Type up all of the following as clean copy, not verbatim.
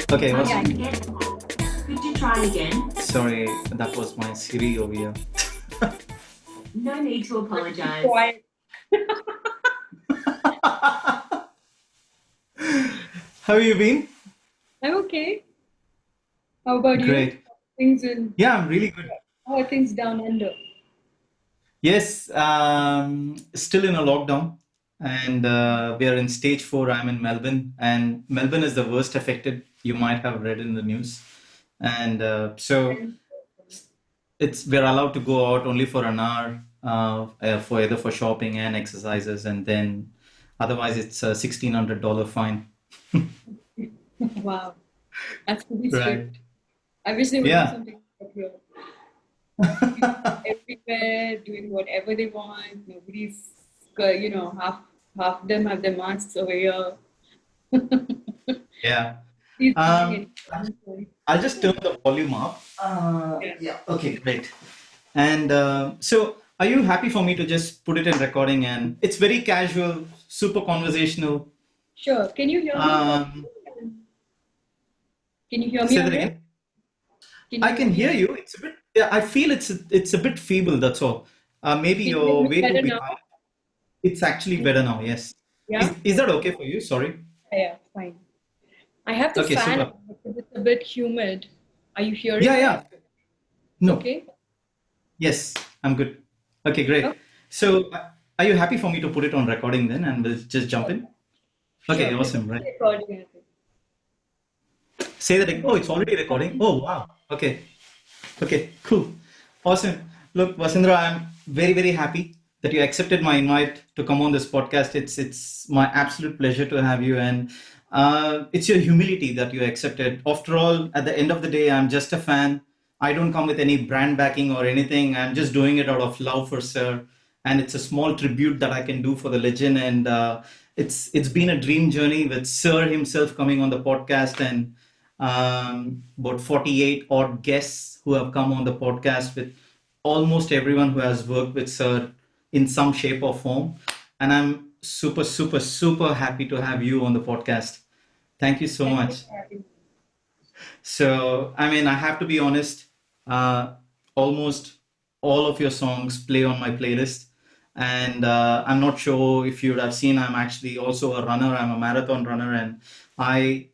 Okay, Oh what's yeah, I get it. Could you try again? sorry, that was my Siri over here. No need to apologize. Quiet. How have you been? I'm okay. How about you? Great. Things in Yeah, I'm really good. How are things down under? Yes, still in a lockdown, and we are in stage four. I'm in Melbourne, and Melbourne is the worst affected. You might have read in the news, and so it's we're allowed to go out only for an hour, for either for shopping and exercises, and then otherwise it's a $1,600 fine. Wow, that's pretty Right. strict. I wish they would do Yeah. something up here. Everywhere, doing whatever they want. Nobody's, half them have their masks over here. Yeah. He's doing Um, it. I'll just turn the volume up. Yeah. Yeah. Okay, great. And so, are you happy for me to just put it in recording? And it's very casual, super conversational. Sure. Can you hear me? Um, Can you hear me Say all that right? again. Can I you hear can me? hear you. It's a bit. Yeah, I feel it's a bit feeble. That's all. Maybe Can you hear you're me way too better now? behind. It's actually better now. Yes. Yeah? Is that okay for you? Sorry. Yeah, fine. I have the Okay, fan super. on because it's a bit humid. Are you hearing Yeah, that? yeah. No. Okay. Yes, I'm good. Okay, great. Oh, So, are you happy for me to put it on recording then, and we'll just jump in? Okay, sure. It's awesome. Right. recording, I think. Say that again. Oh, it's already recording. Oh, wow. Okay. Okay, cool. Awesome. Look, Vasundhara, I'm very, very happy that you accepted my invite to come on this podcast. It's my absolute pleasure to have you, and it's your humility that you accepted. After all, at the end of the day, I'm just a fan. I don't come with any brand backing or anything. I'm just doing it out of love for Sir, and it's a small tribute that I can do for the legend. And it's been a dream journey with Sir himself coming on the podcast, and about 48 odd guests who have come on the podcast with almost everyone who has worked with Sir in some shape or form. And I'm super, super, super happy to have you on the podcast. Thank you so Thank you much. for having me. So, I mean, I have to be honest, uh, almost all of your songs play on my playlist. And I'm not sure if you would have seen, I'm actually also a runner. I'm a marathon runner, and I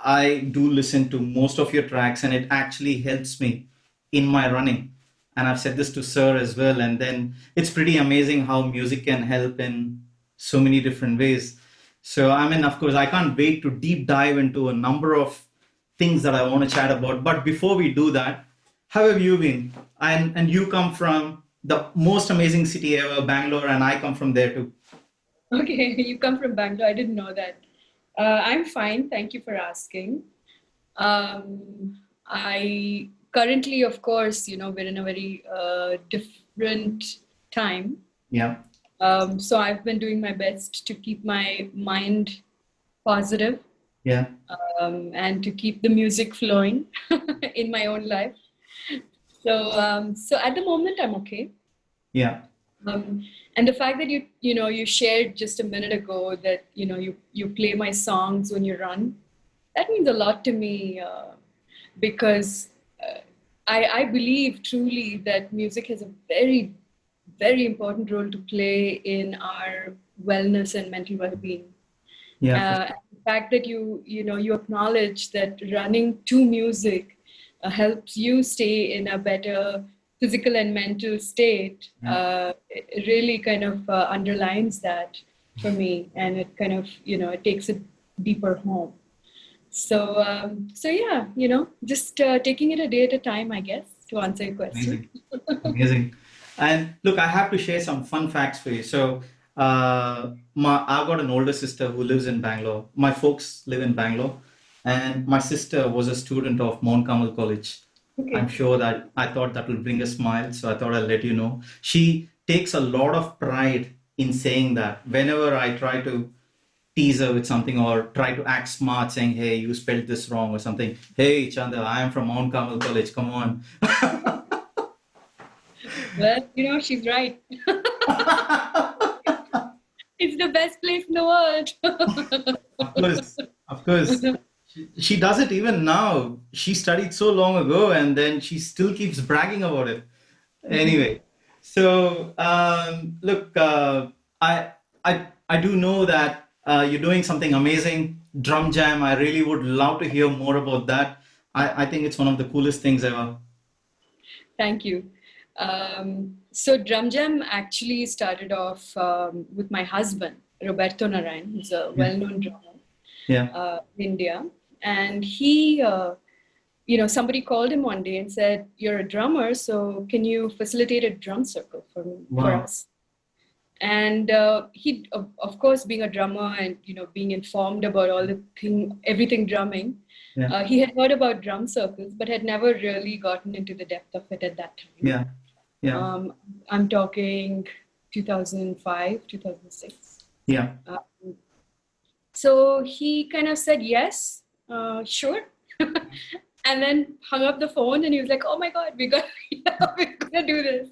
I do listen to most of your tracks, and it actually helps me in my running. And I've said this to Sir as well. And then it's pretty amazing how music can help in so many different ways. So, I mean, of course, I can't wait to deep dive into a number of things that I want to chat about. But before we do that, how have you been? And you come from the most amazing city ever, Bangalore, and I come from there too. Okay, you come from Bangalore. I didn't know that. I'm fine. Thank you for asking. I currently, of course, we're in a very different time. Yeah, So I've been doing my best to keep my mind positive yeah, and to keep the music flowing in my own life. So at the moment, I'm okay. yeah, And the fact that you shared just a minute ago that you play my songs when you run, that means a lot to me because I believe truly that music has a very, very important role to play in our wellness and mental well-being. yeah, for sure. The fact that you acknowledge that running to music helps you stay in a better physical and mental state Yeah, it really kind of underlines that for me, and it kind of it takes it deeper home. So yeah, just taking it a day at a time, I guess, to answer your question. amazing. Amazing. And look, I have to share some fun facts for you. So, I've got an older sister who lives in Bangalore. My folks live in Bangalore, and my sister was a student of Mount Carmel College. I'm Okay. sure that I thought that will bring a smile, so I thought I'll let you know. She takes a lot of pride in saying that whenever I try to tease her with something or try to act smart, saying, "Hey, you spelled this wrong," or something. Hey, Chanda, I am from Mount Carmel College. Come on. Well, she's right. It's the best place in the world. Of course, of course. She does it even now. She studied so long ago, and then she still keeps bragging about it. Anyway, so look, I do know that you're doing something amazing. Drum Jam. I really would love to hear more about that. I think it's one of the coolest things ever. Thank you. So Drum Jam actually started off with my husband, Roberto Narayan, who's a Yeah, well-known drummer yeah. in India. And he, somebody called him one day and said, "You're a drummer, so can you facilitate a drum circle for Wow. us?" And he, of course, being a drummer and being informed about everything drumming, Yeah, he had heard about drum circles, but had never really gotten into the depth of it at that time. yeah, yeah, Um, I'm talking 2005, 2006. yeah. Uh, so he kind of said yes, sure, and then hung up the phone. And he was like, "Oh my God, we're gonna do this."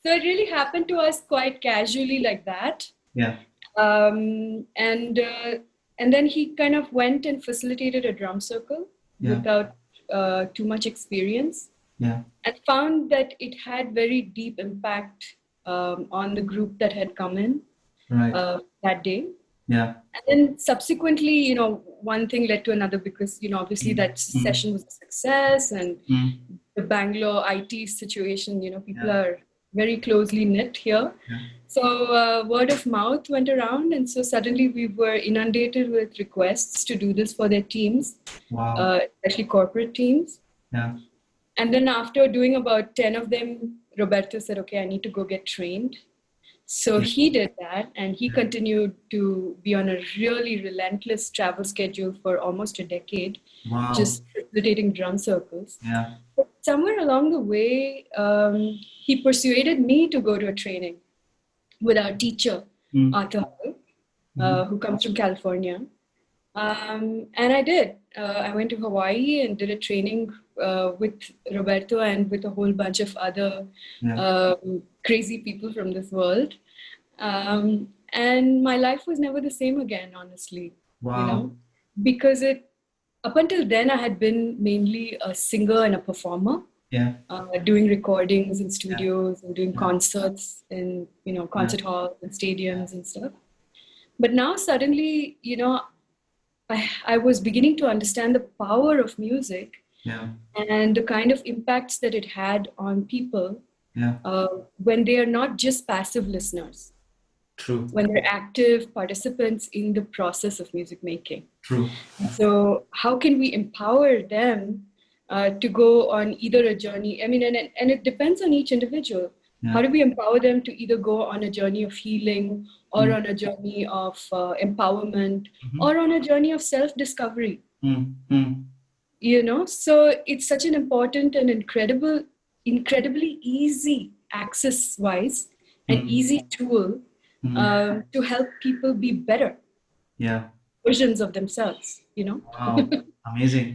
So it really happened to us quite casually like that. Yeah, Um, and uh, and then he kind of went and facilitated a drum circle yeah, without too much experience, yeah. and found that it had very deep impact on the group that had come in Right. that day. Yeah. And then subsequently, one thing led to another because, obviously Mm, that mm, session was a success, and mm. the Bangalore IT situation, people Yeah, are very closely knit here. yeah. So word of mouth went around, and so suddenly we were inundated with requests to do this for their teams, Wow. especially corporate teams. Yeah, And then after doing about 10 of them, Roberto said, "Okay, I need to go get trained." So yeah. he did that, and he continued to be on a really relentless travel schedule for almost a decade, Wow. just facilitating drum circles. Yeah. But somewhere along the way, he persuaded me to go to a training with our teacher, Mm, Arthur, mhm. who comes from California. And I did. I went to Hawaii and did a training with Roberto and with a whole bunch of other Yeah. crazy people from this world. And my life was never the same again, honestly, Wow. because up until then, I had been mainly a singer and a performer, Yeah. doing recordings in Yeah. studios and doing Yeah. concerts in, Yeah. concert halls and Yeah. stadiums and stuff. But now suddenly, I was beginning to understand the power of music Yeah. and the kind of impacts that it had on people Yeah. when they are not just passive listeners, True. when they're active participants in the process of music making. True. So, how can we empower them to go on either a journey? I mean, and it depends on each individual. How Yeah. do we empower them to either go on a journey of healing, or Mm, on a journey of empowerment, mhm. or on a journey of self-discovery? Mm, mm. So it's such an important and incredibly easy access-wise and Mm, easy tool mm. to help people be better Yeah. versions of themselves. Wow. Amazing.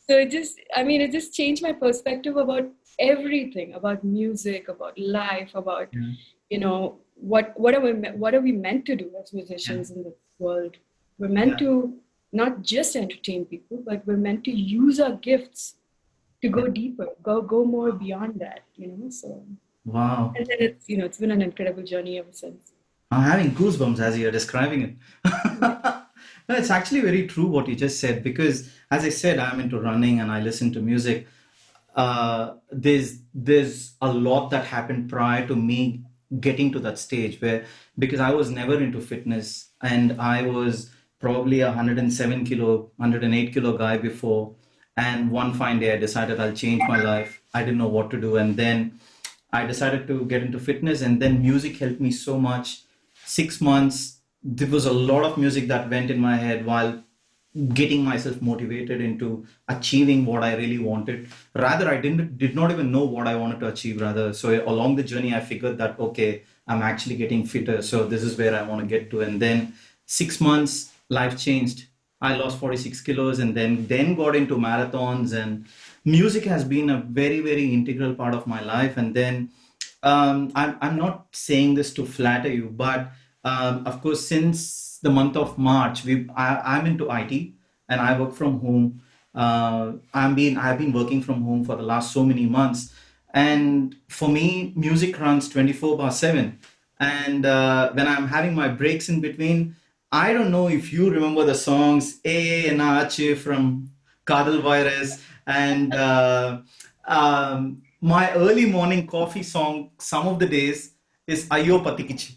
So it just changed my perspective about everything, about music, about life, about, Yeah. what are we meant to do as Yeah. musicians in this world? We're meant Yeah. to not just entertain people, but we're meant to use our gifts to Yeah. go deeper, go more beyond that. So, Wow. and then it's been an incredible journey ever since. I'm having goosebumps as you're describing it. No, it's actually very true what you just said because, as I said, I'm into running and I listen to music. There's a lot that happened prior to me getting to that stage where because I was never into fitness and I was probably a 107 kilo, 108 kilo guy before. And one fine day I decided I'll change my life. I didn't know what to do. And then I decided to get into fitness and then music helped me so much. 6 months, there was a lot of music that went in my head while getting myself motivated into achieving what I really wanted. Rather, I did not even know what I wanted to achieve. Rather, so along the journey, I figured that okay, I'm actually getting fitter. So this is where I want to get to. And then 6 months, life changed. I lost 46 kilos, and then got into marathons. And music has been a very very integral part of my life. And then I'm not saying this to flatter you, but of course, since the month of March, I'm into IT and I work from home. I've been working from home for the last so many months, and for me, music runs 24/7. And when I'm having my breaks in between, I don't know if you remember the songs A and Ache from Kadal Virus, and my early morning coffee song some of the days is Ayo Patikichi.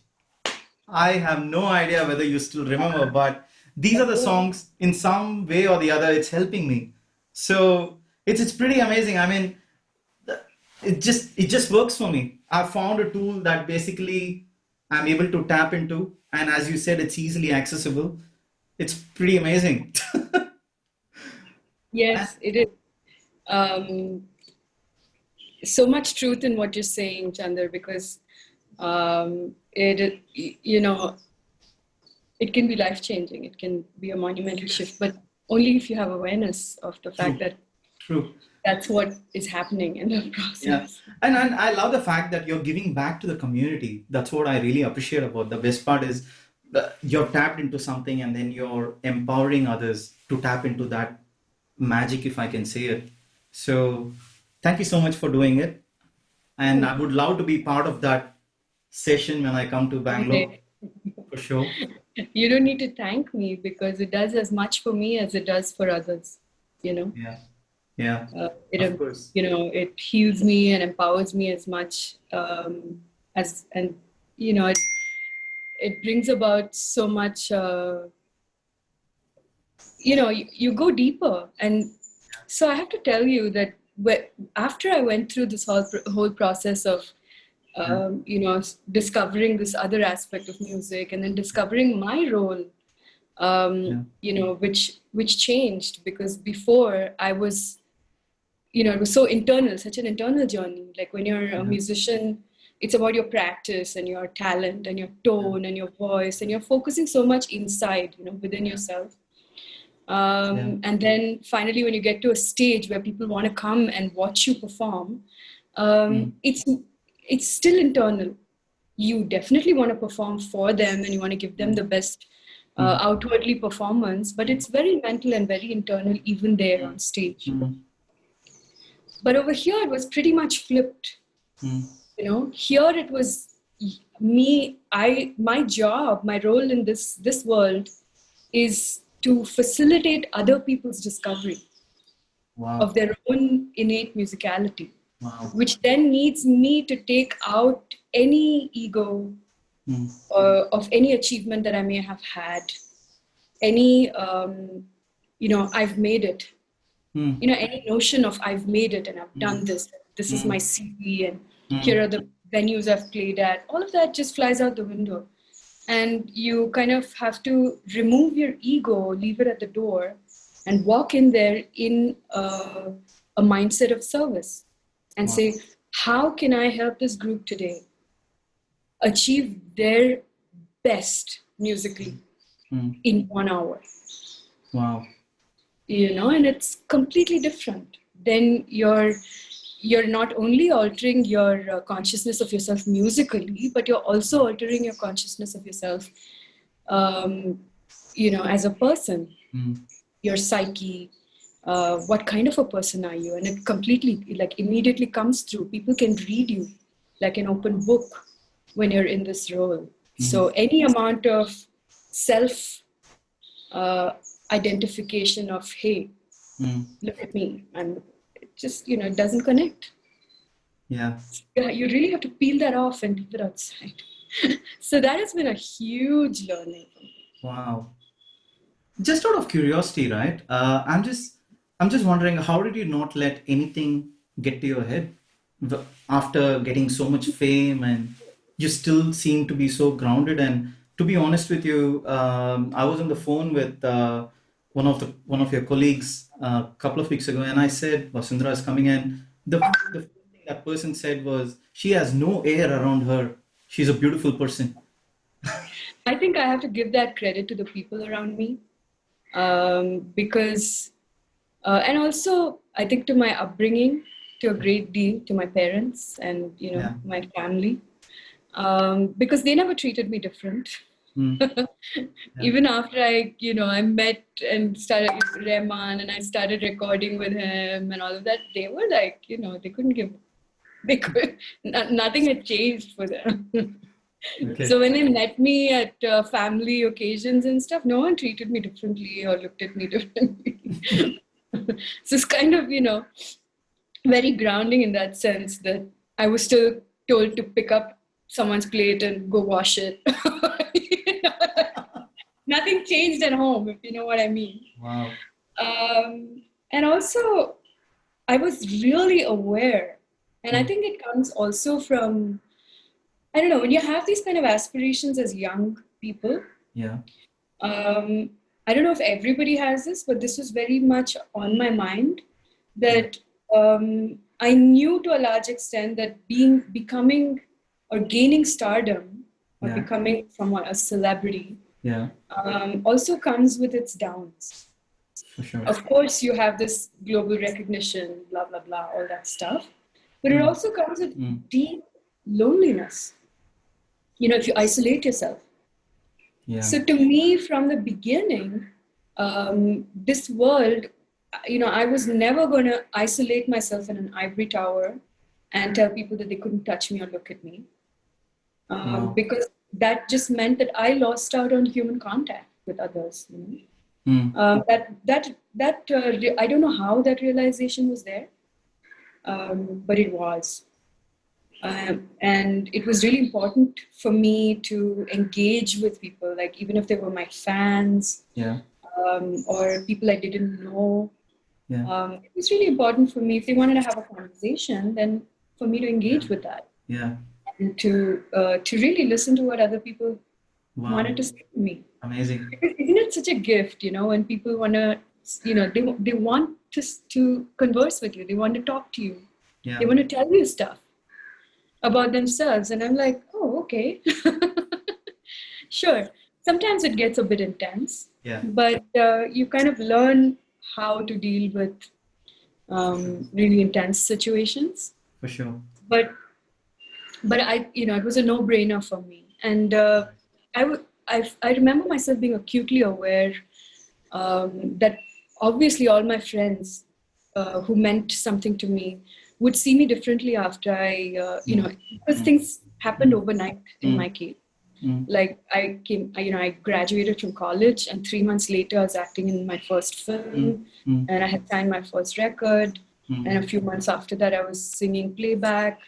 I have no idea whether you still remember, but these are the songs in some way or the other, it's helping me. So it's pretty amazing. I mean, it just works for me. I found a tool that basically I'm able to tap into, and as you said, it's easily accessible. It's pretty amazing. Yes, it is. Um, so much truth in what you're saying, Chandar, because you know, it can be life changing. It can be a monumental shift, but only if you have awareness of the fact True, that true. that's what is happening in the Yeah. process. And I love the fact that you're giving back to the community. That's what I really appreciate about the best part is that you're tapped into something and then you're empowering others to tap into that magic, if I can say it. So thank you so much for doing it. And I would love to be part of that session when I come to Bangalore Okay. for sure. You don't need to thank me because it does as much for me as it does for others. You know, Yeah. Yeah. it Of course. it heals me and empowers me as much as and it brings about so much. You go deeper, and so I have to tell you that after I went through this whole process of Yeah. discovering this other aspect of music and then discovering my role, Yeah. which changed because before I was, it was so internal, such an internal journey. Like when you're a Yeah. musician, it's about your practice and your talent and your Yeah. tone and your voice, and you're focusing so much inside, within yourself. Yeah. And then finally, when you get to a stage where people want to come and watch you perform, Mm. it's still internal. You definitely want to perform for them and you want to give them Mm. the best Mm. outwardly performance, but it's very mental and very internal even there Mm. on stage. Mm. But over here, it was pretty much flipped. Mm. Here it was me. My job, my role in this world is to facilitate other people's discovery of Wow. their own innate musicality, Wow. which then needs me to take out any ego Mm. of any achievement that I may have had, any, I've made it, Mm. any notion of I've made it and I've done Mm. this is my Mm. CV and here Mm. are the venues I've played at. All of that just flies out the window. And you kind of have to remove your ego, leave it at the door, and walk in there in a mindset of service and Wow. say, how can I help this group today achieve their best musically Mm. in 1 hour? Wow. And it's completely different. Then you're not only altering your consciousness of yourself musically, but you're also altering your consciousness of yourself, as a person, Mm. your psyche. What kind of a person are you? And it completely, like, immediately comes through. People can read you like an open book when you're in this role. So Mm. any amount of self uh, identification of, hey, Mm. look at me, it just, it doesn't connect. Yeah. Yeah, you really have to peel that off and leave it outside. So that has been a huge learning for me. Wow. Just out of curiosity, right? I'm just wondering, how did you not let anything get to your head after getting so much fame, and you still seem to be so grounded? And to be honest with you, I was on the phone with one of your colleagues a couple of weeks ago, and I said Vasundhara is coming, and the first thing that person said was she has no air around her. She's a beautiful person. I think I have to give that credit to the people around me, because, and also I think to my upbringing, to a great deal, to my parents and Yeah. my family, because they never treated me different. Mm. Even after I met and started Rahman and I started recording with him and all of that, they were like, they couldn't give, they could, nothing had changed for them. Okay. So when they met me at family occasions and stuff, no one treated me differently or looked at me differently. So it's kind of, very grounding in that sense that I was still told to pick up someone's plate and go wash it. Nothing changed at home, if you know what I mean. Wow. And also, I was really aware. And I think it comes also from, I don't know, when you have these kind of aspirations as young people, Yeah. I don't know if everybody has this, but this was very much on my mind that I knew to a large extent that becoming or gaining stardom or Yeah. becoming someone, a celebrity, Yeah. also comes with its downs. For sure. Of course, you have this global recognition, blah, blah, blah, all that stuff. But it also comes with deep loneliness. If you isolate yourself. Yeah. So to me, from the beginning, this world, I was never going to isolate myself in an ivory tower and tell people that they couldn't touch me or look at me. Because that just meant that I lost out on human contact with others. I don't know how that realization was there, but it was. And it was really important for me to engage with people, like even if they were my fans, Yeah. or people I didn't know. Yeah. It was really important for me, if they wanted to have a conversation, then for me to engage with that Yeah. and to really listen to what other people Wow. wanted to say to me. Amazing. Because isn't it such a gift, when people want to, they want to converse with you, they want to talk to you, Yeah. they want to tell you stuff about themselves, and I'm like, oh, okay. Sure. Sometimes it gets a bit intense, Yeah. but you kind of learn how to deal with really intense situations. For sure. But it was a no-brainer for me, and I remember myself being acutely aware that obviously all my friends who meant something to me would see me differently after because things happened overnight in my case. Like I graduated from college, and 3 months later I was acting in my first film, and I had signed my first record, and a few months after that I was singing playback.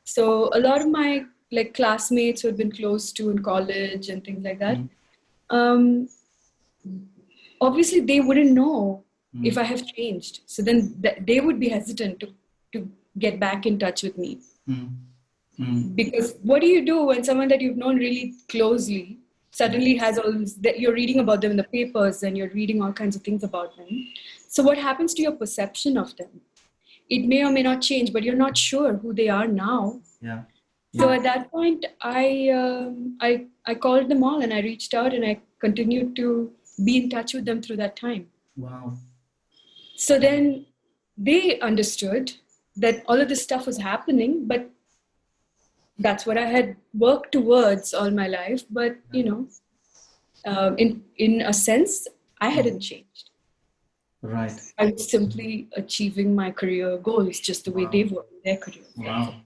So a lot of my classmates who had been close to in college and things like that, obviously they wouldn't know if I have changed. So then they would be hesitant to get back in touch with me. Because what do you do when someone that you've known really closely suddenly has all this, that you're reading about them in the papers and you're reading all kinds of things about them? So what happens to your perception of them? It may or may not change, but you're not sure who they are now. Yeah. So at that point, I called them all and I reached out and I continued to be in touch with them through that time. Wow. So then they understood that all of this stuff was happening, but that's what I had worked towards all my life. But, in a sense, I hadn't changed. Right. I was simply achieving my career goals just the way they were in their career. Wow.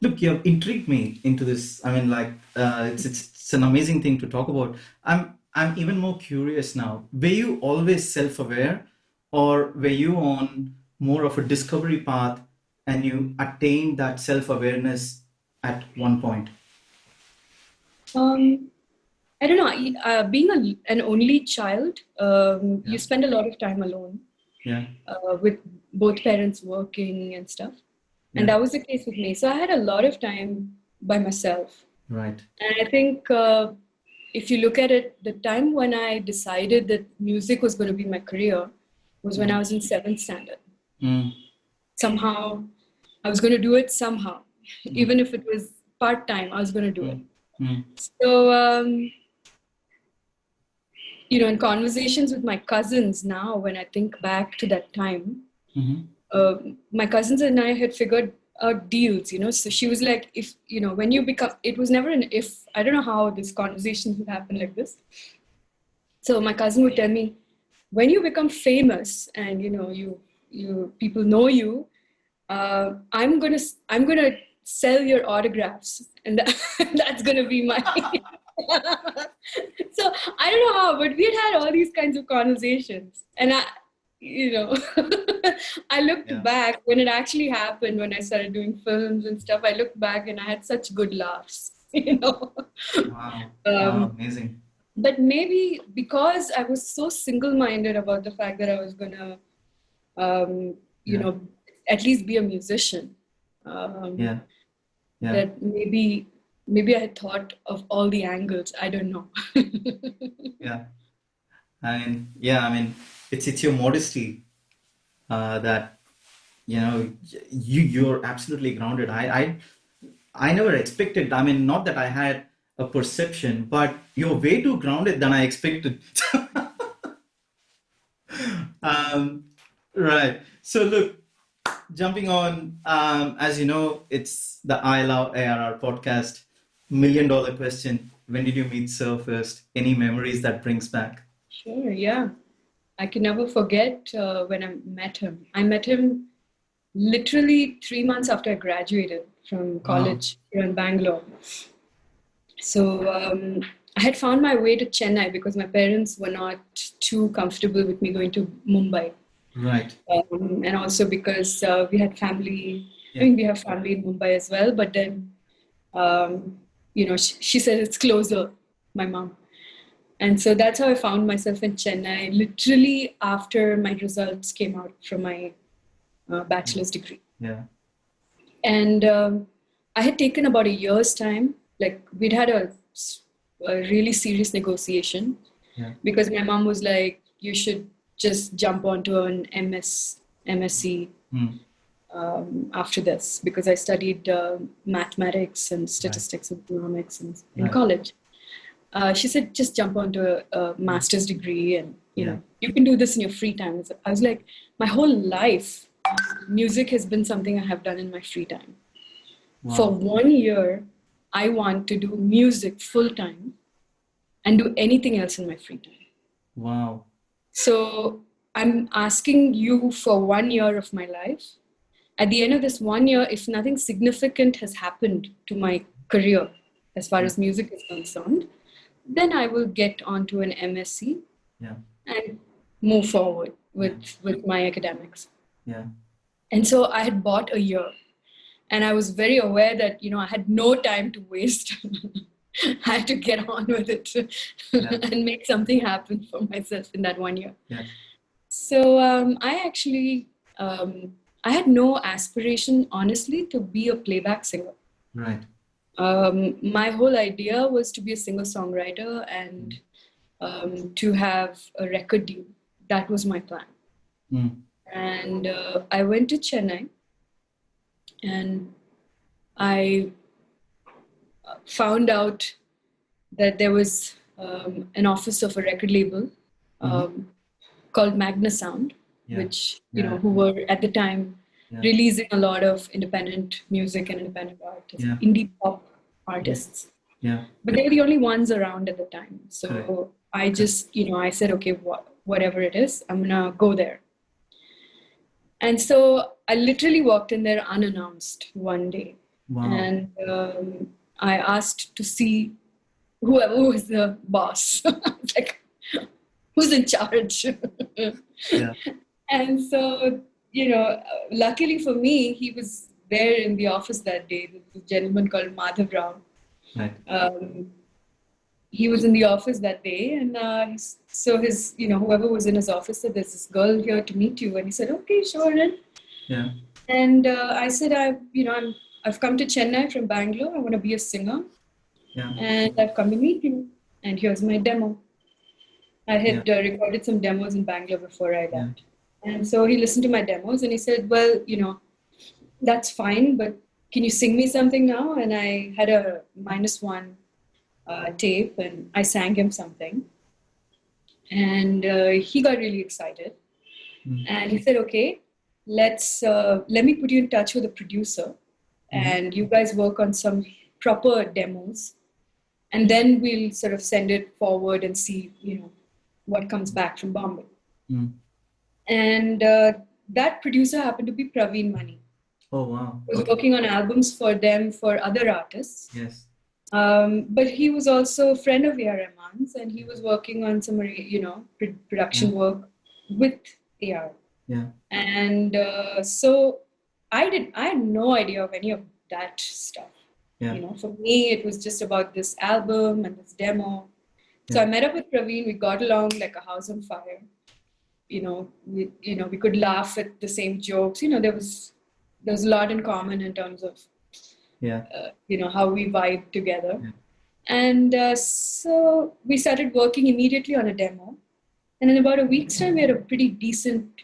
Look, you have intrigued me into this. I mean, it's an amazing thing to talk about. I'm even more curious now. Were you always self-aware, or were you on more of a discovery path and you attained that self-awareness at one point? I don't know. Being an only child, you spend a lot of time alone. Yeah. With both parents working and stuff. And that was the case with me. So I had a lot of time by myself. Right. And I think if you look at it, the time when I decided that music was going to be my career was when I was in 7th standard. Somehow, I was going to do it somehow. Even if it was part-time, I was going to do it. So, in conversations with my cousins now, when I think back to that time, my cousins and I had figured deals, so she was like, if when you become, it was never an if. I don't know how this conversation would happen like this. So my cousin would tell me, when you become famous and you people know you, I'm gonna sell your autographs, and that's gonna be my. So I don't know how, but we had all these kinds of conversations, and I looked Yeah. back when it actually happened, when I started doing films and stuff. I looked back and I had such good laughs. Wow. Wow. Amazing. But maybe because I was so single-minded about the fact that I was gonna, Yeah. at least be a musician. Yeah. Yeah. That maybe I had thought of all the angles. I don't know. Yeah. I mean, it's your modesty that you're absolutely grounded. I never expected. I mean, not that I had a perception, but you're way too grounded than I expected. Um, right. So look, jumping on, as you know, it's the I Love ARR podcast. $1 million question. When did you meet Sir first? Any memories that brings back? Sure, yeah. I can never forget when I met him. I met him literally 3 months after I graduated from college here in Bangalore. So I had found my way to Chennai because my parents were not too comfortable with me going to Mumbai. Right. And also because we had family. I Yeah. mean, we have family in Mumbai as well. But then, she said it's closer, my mom. And so that's how I found myself in Chennai, literally after my results came out from my bachelor's degree. Yeah. And I had taken about a year's time. Like, we'd had a really serious negotiation Yeah. because my mom was like, you should just jump onto an MSc Hmm. after this, because I studied mathematics and statistics and economics in Right. college. She said, just jump onto a master's degree and, Yeah. you can do this in your free time. I was like, my whole life, music has been something I have done in my free time. For Wow. 1 year, I want to do music full time and do anything else in my free time. Wow. So I'm asking you for 1 year of my life. At the end of this 1 year, if nothing significant has happened to my career as far as music is concerned, then I will get onto an MSc Yeah. and move forward with my academics. Yeah. And so I had bought a year, and I was very aware that, I had no time to waste. I had to get on with it and make something happen for myself in that 1 year. Yeah. So I actually, I had no aspiration, honestly, to be a playback singer. Right. My whole idea was to be a singer-songwriter and to have a record deal. That was my plan. Mm. And I went to Chennai, and I found out that there was an office of a record label called Magna Sound, which, who were at the time releasing a lot of independent music and independent artists, indie pop artists. Yeah. But they were the only ones around at the time. So Correct. I just, I said, okay, whatever it is, I'm going to go there. And so I literally walked in there unannounced one day. Wow. And I asked to see whoever was the boss. Like, who's in charge? Yeah. And so, luckily for me, he was there in the office that day. This gentleman called Madhav Rao. Right. He was in the office that day, and so his, whoever was in his office said, there's this girl here to meet you. And he said, okay, sure. Yeah. And I said, I've come to Chennai from Bangalore. I want to be a singer. Yeah. And I've come to meet you. And here's my demo. I had recorded some demos in Bangalore before I left. And so he listened to my demos and he said, well, that's fine, but can you sing me something now? And I had a -1 tape and I sang him something. And he got really excited. And he said, okay, let me put you in touch with a producer and you guys work on some proper demos, and then we'll sort of send it forward and see, what comes back from Bombay. Mm. And that producer happened to be Praveen Mani. Oh, wow. He was working on albums for them for other artists. Yes. But he was also a friend of A.R.Rahman's, and he was working on some, production work with AR. Yeah. And so I had no idea of any of that stuff. Yeah. For me, it was just about this album and this demo. So Yeah. I met up with Praveen. We got along like a house on fire. We could laugh at the same jokes. There was a lot in common in terms of Yeah. how we vibe together. Yeah. And so we started working immediately on a demo. And in about a week's time, we had a pretty decent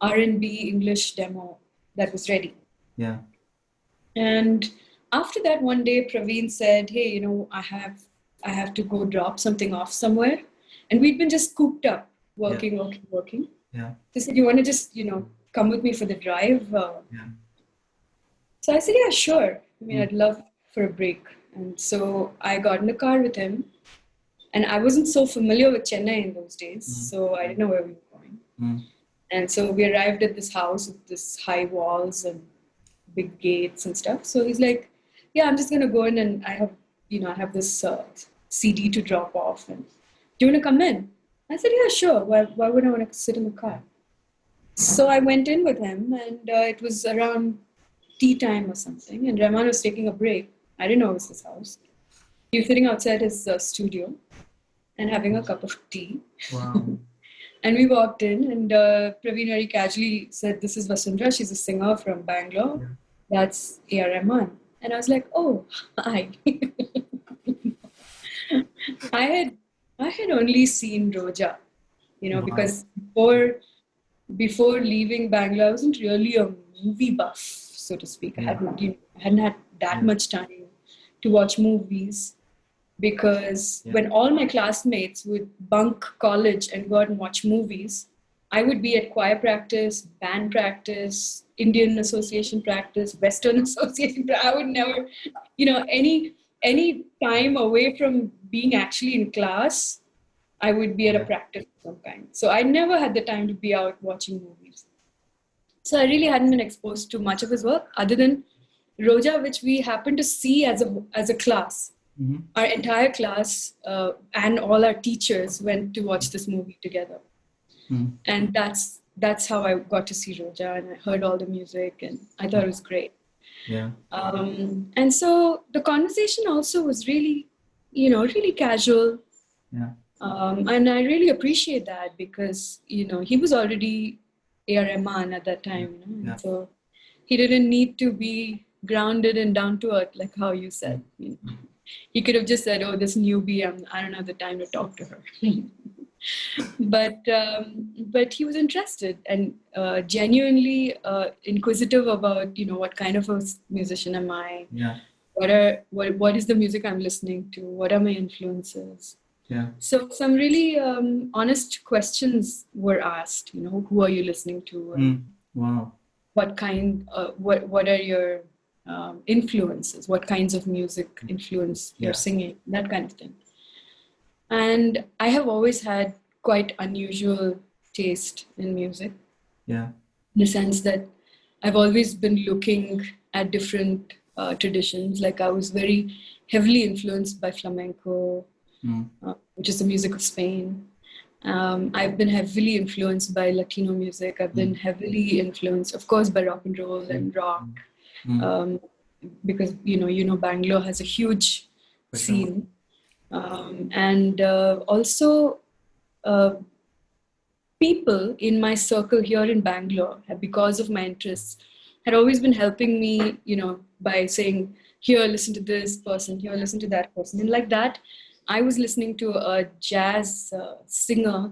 R&B English demo that was ready. Yeah. And after that, one day, Praveen said, hey, I have to go drop something off somewhere. And we'd been just cooped up, working. Yeah. He said, you want to just, come with me for the drive? Yeah. So I said, yeah, sure. I'd love for a break. And so I got in the car with him. And I wasn't so familiar with Chennai in those days. So I didn't know where we were going. And so we arrived at this house with this high walls and big gates and stuff. So he's like, yeah, I'm just going to go in, and I have this CD to drop off. And do you want to come in? I said, yeah, sure. Why would I want to sit in the car? So I went in with him, and it was around tea time or something. And Rahman was taking a break. I didn't know it was his house. He was sitting outside his studio and having a cup of tea. Wow. And we walked in, and Praveen very casually said, this is Vasundhara. She's a singer from Bangalore. Yeah. That's A.R.Rahman. And I was like, oh, hi. I had only seen Roja, Wow. because before leaving Bangalore, I wasn't really a movie buff, so to speak. I hadn't had that much time to watch movies, because when all my classmates would bunk college and go out and watch movies, I would be at choir practice, band practice, Indian association practice, Western association practice. I would never, any time away from being actually in class, I would be at a practice of some kind. So I never had the time to be out watching movies. So I really hadn't been exposed to much of his work other than Roja, which we happened to see as a class. Mm-hmm. Our entire class and all our teachers went to watch this movie together. And that's how I got to see Roja, and I heard all the music, and I thought it was great. Yeah. And so the conversation also was really, really casual. Yeah. And I really appreciate that, because, he was already A.R.Rahman at that time. Yeah. So he didn't need to be grounded and down to earth, like how you said. He could have just said, oh, this newbie, I don't have the time to talk to her. But he was interested and genuinely inquisitive about, what kind of a musician am I? Yeah. What is the music I'm listening to? What are my influences? Yeah. So some really honest questions were asked. Who are you listening to? Wow. What kind? What are your influences? What kinds of music influence your singing? That kind of thing. And I have always had quite unusual taste in music. Yeah. In the sense that I've always been looking at different traditions. Like I was very heavily influenced by flamenco, which is the music of Spain. I've been heavily influenced by Latino music. I've been heavily influenced, of course, by rock and roll and rock. Because, Bangalore has a huge scene. And also people in my circle here in Bangalore, because of my interests, had always been helping me, by saying, here, listen to this person, here, listen to that person. And like that, I was listening to a jazz singer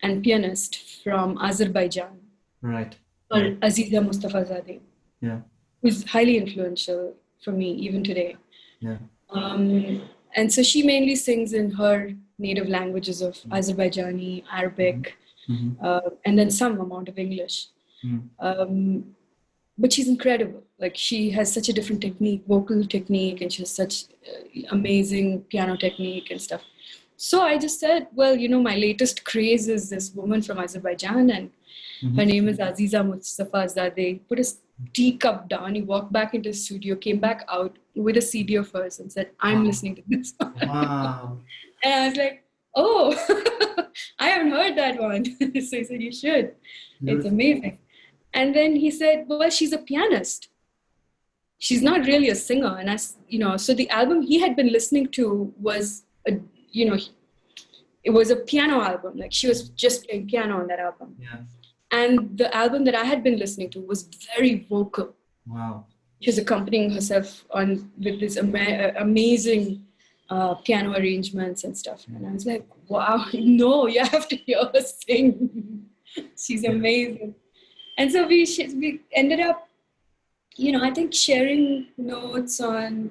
and pianist from Azerbaijan. Right. Called Aziza Mustafazadeh. Yeah. Who's highly influential for me, even today. Yeah. And so she mainly sings in her native languages of Azerbaijani, Arabic, and then some amount of English. but she's incredible. Like she has such a different technique, vocal technique, and she has such amazing piano technique and stuff. So I just said, well, my latest craze is this woman from Azerbaijan, and her name is Aziza Mustafa Zadeh. Put a teacup down. He walked back into the studio, came back out with a CD of hers and said, I'm listening to this one. Wow. And I was like, oh, I haven't heard that one. So he said, you should. It's amazing. And then he said, well, she's a pianist. She's not really a singer. And so the album he had been listening to was, it was a piano album. Like she was just playing piano on that album. Yeah. And the album that I had been listening to was very vocal. Wow. She was accompanying herself with this amazing piano arrangements and stuff. And I was like, wow, no, you have to hear her sing. She's amazing. And so we ended up, I think sharing notes on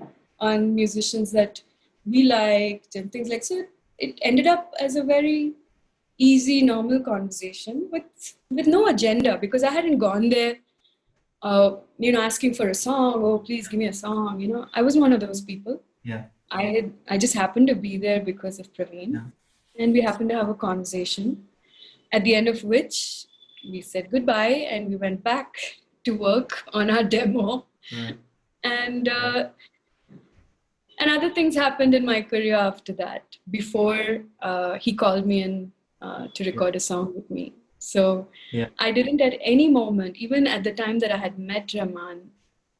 musicians that we liked and things like so. It ended up as a very easy, normal conversation with no agenda, because I hadn't gone there, asking for a song. Oh, please give me a song. I wasn't one of those people. Yeah. I just happened to be there because of Praveen, and we happened to have a conversation, at the end of which we said goodbye and we went back to work on our demo. Right. And other things happened in my career after that, before he called me in to record a song with me. So I didn't at any moment, even at the time that I had met Rahman,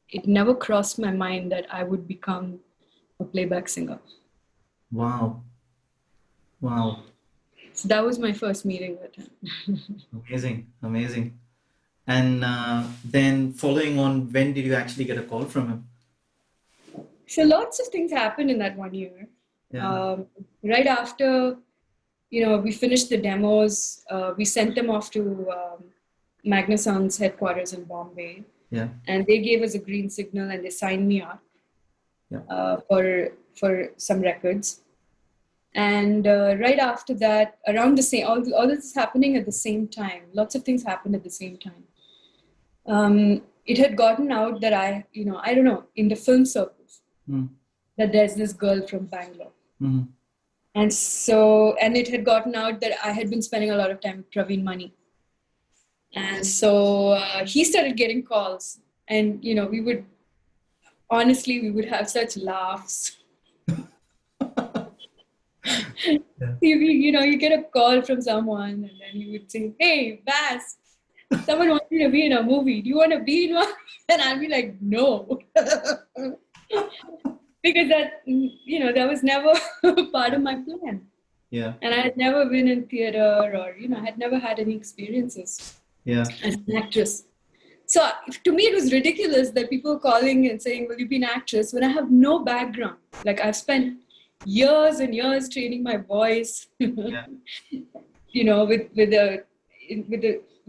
it never crossed my mind that I would become a playback singer. Wow. So that was my first meeting with him. Amazing. And then following on, when did you actually get a call from him? So lots of things happened in that 1 year. Yeah. Right after, we finished the demos, we sent them off to Magnasound's headquarters in Bombay. Yeah. And they gave us a green signal and they signed me up for some records. And right after that, around the same, all this is happening at the same time. Lots of things happened at the same time. It had gotten out that I don't know, in the film circles, that there's this girl from Bangalore. Mm-hmm. And it had gotten out that I had been spending a lot of time with Praveen Mani. And so he started getting calls, and, we would have such laughs. You get a call from someone, and then you would say, hey, Vas, someone wants you to be in a movie. Do you want to be in one? And I'd be like, no. Because that was never part of my plan. Yeah. And I had never been in theater, or, I had never had any experiences as an actress. So to me, it was ridiculous that people were calling and saying, will you be an actress? When I have no background. Like, I've spent years and years training my voice, with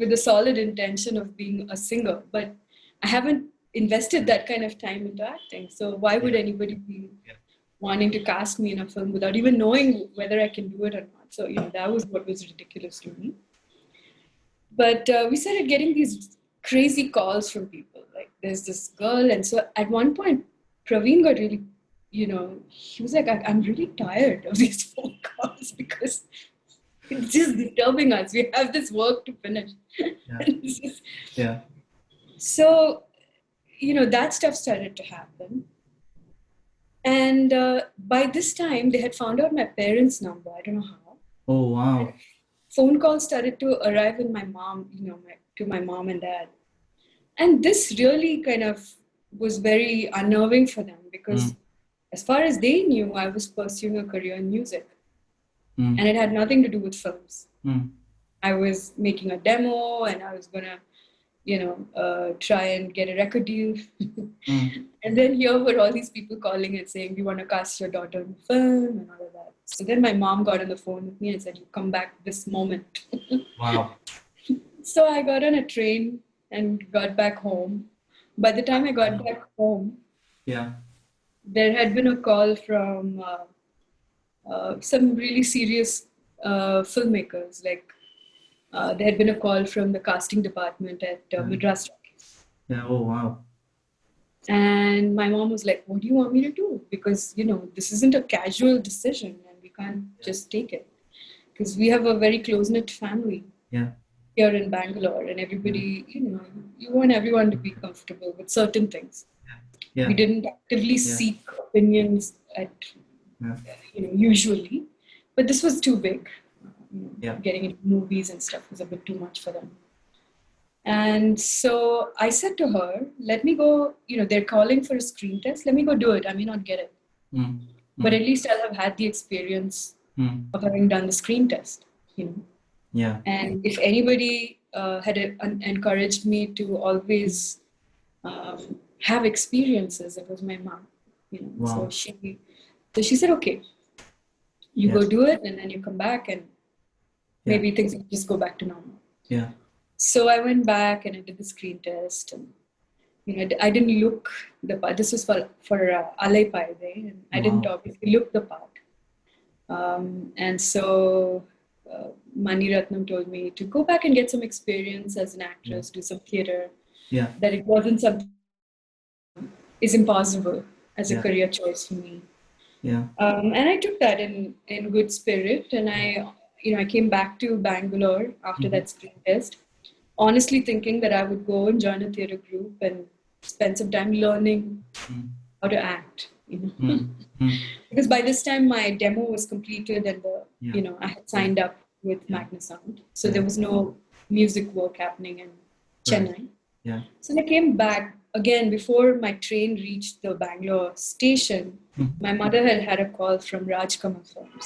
the solid intention of being a singer. But I haven't invested that kind of time into acting. So why would anybody be wanting to cast me in a film without even knowing whether I can do it or not? So, that was what was ridiculous to me. But we started getting these crazy calls from people. Like, there's this girl. And so at one point, Praveen got really, he was like, I'm really tired of these phone calls because it's just disturbing us. We have this work to finish. So, that stuff started to happen. And by this time, they had found out my parents' number. I don't know how. Oh, wow. Phone calls started to arrive in my mom, to my mom and dad. And this really kind of was very unnerving for them, because as far as they knew, I was pursuing a career in music. And it had nothing to do with films. I was making a demo, and I was going to, try and get a record deal. And then here were all these people calling and saying, we want to cast your daughter in a film and all of that. So then my mom got on the phone with me and said, you come back this moment. Wow. So I got on a train and got back home. By the time I got back home, there had been a call from some really serious filmmakers. Like, there had been a call from the casting department at Madras Talkies. Yeah. Oh, wow. And my mom was like, what do you want me to do? Because, this isn't a casual decision and we can't just take it. Because we have a very close-knit family Yeah. here in Bangalore, and everybody, you want everyone to be comfortable with certain things. Yeah. We didn't actively seek opinions at, Yeah. usually, but this was too big. Yeah. Getting into movies and stuff was a bit too much for them. And so I said to her, let me go, they're calling for a screen test. Let me go do it. I may not get it, but at least I'll have had the experience of having done the screen test, Yeah. And if anybody had encouraged me to always have experiences, it was my mom, Wow. So she said, okay, you go do it, and then you come back, and maybe things will just go back to normal. Yeah. So I went back and I did the screen test, and I didn't look the part. This was for Alai Pai Day, and I didn't obviously look the part. And so Mani Ratnam told me to go back and get some experience as an actress, do some theater. Yeah. That it wasn't something is impossible as a career choice for me. Yeah. And I took that in good spirit, and I came back to Bangalore after that screen test, honestly thinking that I would go and join a theater group and spend some time learning how to act, because by this time my demo was completed and I had signed up with Magna Sound, so there was no music work happening in Chennai. Yeah. So I came back again before my train reached the Bangalore station. My mother had a call from Raj Kamal Films,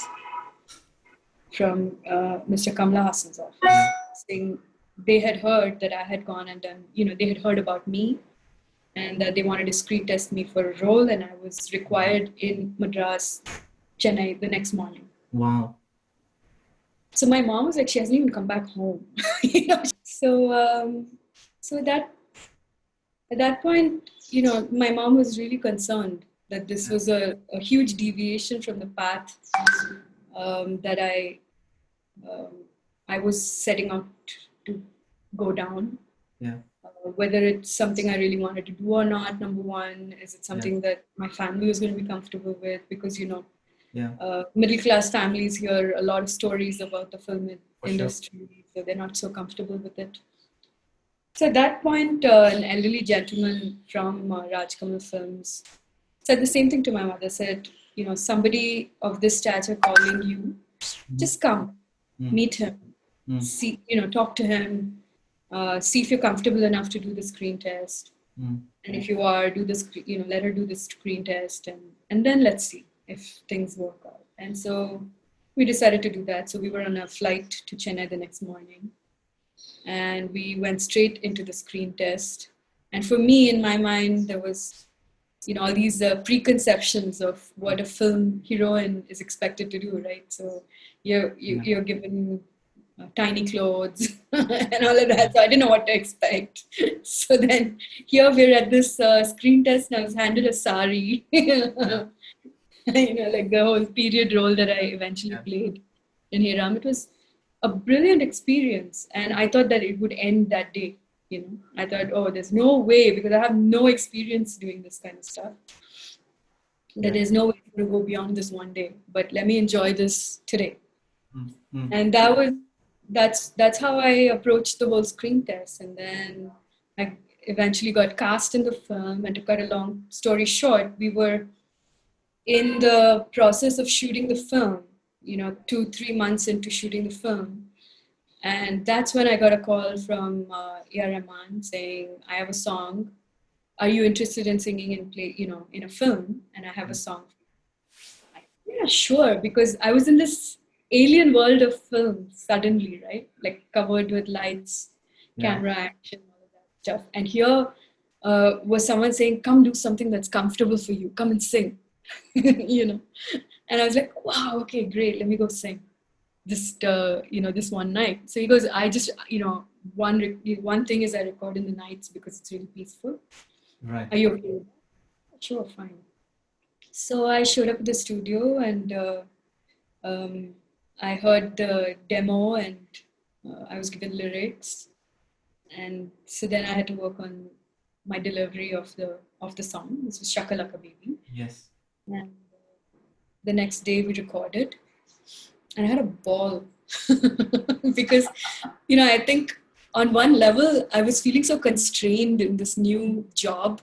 from Mr. Kamla Hassan's office, saying they had heard that I had gone and done, they had heard about me, and that they wanted to screen test me for a role, and I was required in Madras, Chennai the next morning. Wow. So my mom was like, she hasn't even come back home. So that at that point, my mom was really concerned that this was a huge deviation from the path that I was setting out to go down. Yeah. Whether it's something I really wanted to do or not, number one, is it something that my family was going to be comfortable with? Because, middle class families hear a lot of stories about the film industry, so they're not so comfortable with it. So at that point, an elderly gentleman from Raj Kamal Films said the same thing to my mother, said, somebody of this stature calling you, just come, meet him, see, talk to him, see if you're comfortable enough to do the screen test. And if you are, do this, let her do the screen test, and then let's see if things work out. And so we decided to do that. So we were on a flight to Chennai the next morning, and we went straight into the screen test. And for me, in my mind, there was, all these preconceptions of what a film heroine is expected to do, right? So you're given tiny clothes and all of that. So I didn't know what to expect. So then here we're at this screen test, and I was handed a sari, like the whole period role that I eventually played in Hiram. It was a brilliant experience, and I thought that it would end that day. I thought, oh, there's no way, because I have no experience doing this kind of stuff, that there's no way to go beyond this one day, but let me enjoy this today. And that's how I approached the whole screen test. And then I eventually got cast in the film, and to cut a long story short, we were in the process of shooting the film, 2-3 months into shooting the film. And that's when I got a call from A.R.Rahman saying, I have a song. Are you interested in singing and play, in a film? And I have a song. Yeah, sure. Because I was in this alien world of film suddenly, right? Like covered with lights, camera action, all of that stuff. And here was someone saying, come do something that's comfortable for you. Come and sing, And I was like, wow, okay, great. Let me go sing this, this one night. So he goes, I just, one thing is I record in the nights because it's really peaceful. Right. Are you okay with that? Sure, fine. So I showed up at the studio, and I heard the demo, and I was given lyrics. And so then I had to work on my delivery of the song. This was Shakalaka Baby. Yes. And the next day we recorded, and I had a ball because, I think on one level I was feeling so constrained in this new job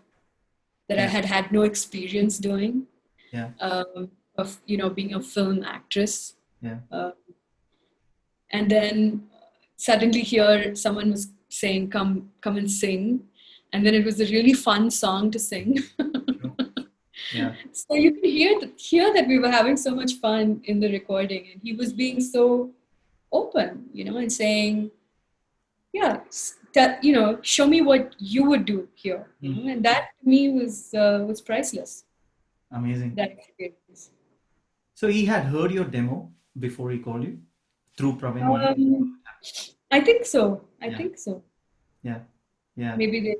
that I Yeah. had no experience doing, Yeah. of being a film actress. Yeah. And then suddenly here someone was saying, come and sing. And then it was a really fun song to sing. True. Yeah. So you can hear that we were having so much fun in the recording, and he was being so open, and saying, yeah, show me what you would do here. And that to me was priceless, Amazing. that experience. So he had heard your demo before he called you through Praveen only? I think so. I Yeah. think so. Yeah. Yeah. Maybe they,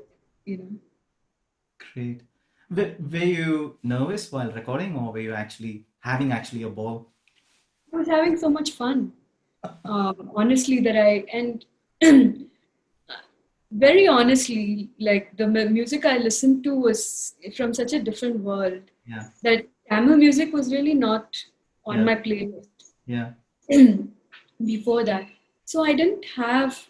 Great. Were you nervous while recording, or were you having a ball? I was having so much fun. Honestly, and very honestly, like the music I listened to was from such a different world Yeah. that Tamil music was really not on Yeah. my playlist Yeah. before that. So I didn't have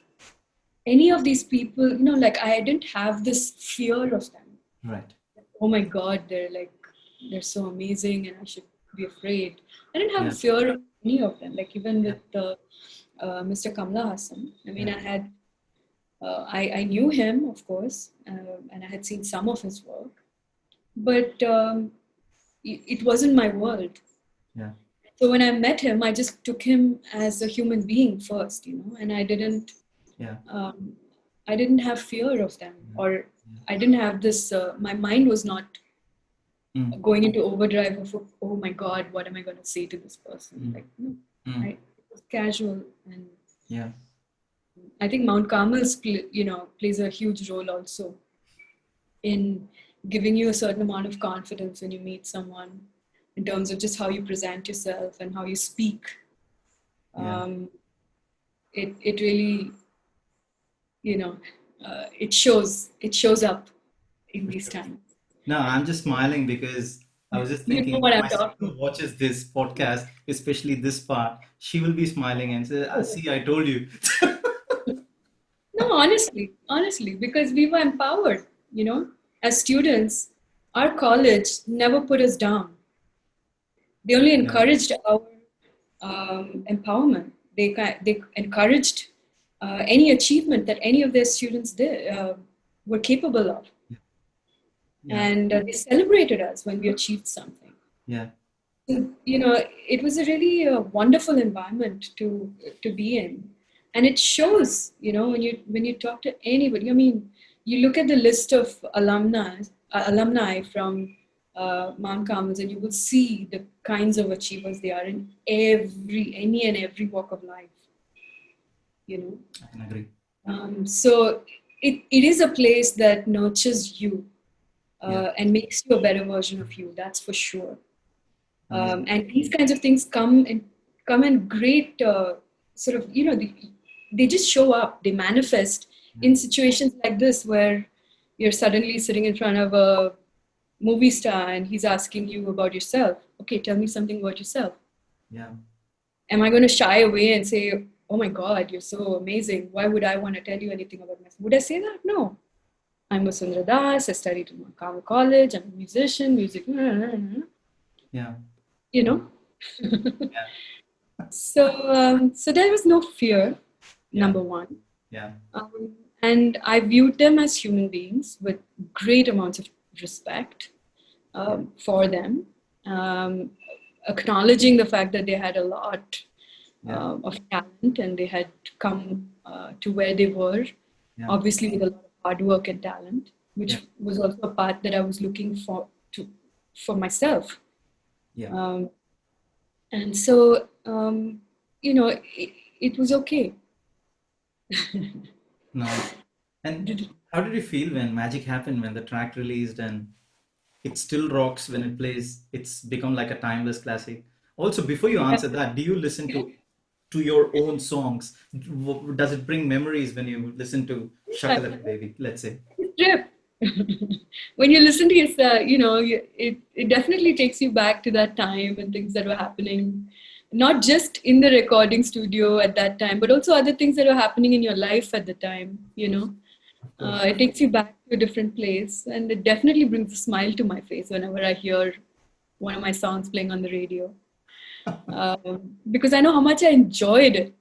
any of these people, like I didn't have this fear of them. Right. Oh my God, they're so amazing and I should be afraid. I didn't have Yeah. a fear of any of them. Like even Yeah. with Mr. Kamla Hassan. I mean, Yeah. I knew him, of course, and I had seen some of his work, but it wasn't my world. Yeah. So when I met him, I just took him as a human being first, and I didn't Yeah. have fear of them, or I didn't have this. My mind was not going into overdrive of, oh my God, what am I going to say to this person? Like, no, it was casual, and Yeah. I think Mount Carmel's plays a huge role also in giving you a certain amount of confidence when you meet someone, in terms of just how you present yourself and how you speak. Yeah. It really, it shows up in these times. No, I'm just smiling because I was just You know thinking, what if I'm my talking sister watches this podcast, especially this part, she will be smiling and say, see, I told you. No, honestly, because we were empowered, as students. Our college never put us down. They only encouraged our empowerment. They encouraged any achievement that any of their students were capable of. Yeah. And they celebrated us when we achieved something. Yeah. So, it was a really wonderful environment to be in, and it shows. When you talk to anybody. I mean, you look at the list of alumni from Mount Carmel, and you will see the kinds of achievers they are in any and every walk of life. I can agree. So it is a place that nurtures you and makes you a better version of you. That's for sure. And these kinds of things come in great sort of, they just show up. They manifest in situations like this, where you're suddenly sitting in front of a movie star and he's asking you about yourself. Okay, tell me something about yourself. Yeah. Am I going to shy away and say, oh my God, you're so amazing, why would I want to tell you anything about myself? Would I say that? No. I'm Vasundhara Das. I studied in Carmel College. I'm a musician, music. Yeah. Yeah. So there was no fear, number one. Yeah. And I viewed them as human beings with great amounts of respect for them, acknowledging the fact that they had a lot of talent and they had come to where they were, obviously with a lot of hard work and talent, which was also a path that I was looking for myself. Yeah. And so, it was okay. Nice. And how did you feel when magic happened, when the track released and it still rocks when it plays? It's become like a timeless classic. Also, before you answer that, do you listen to your own songs? Does it bring memories when you listen to Shakalaka Baby, let's say? Trip. When you listen to yourself, it definitely takes you back to that time and things that were happening, not just in the recording studio at that time, but also other things that were happening in your life at the time. Of course. It takes you back to a different place, and it definitely brings a smile to my face whenever I hear one of my songs playing on the radio. Because I know how much I enjoyed it.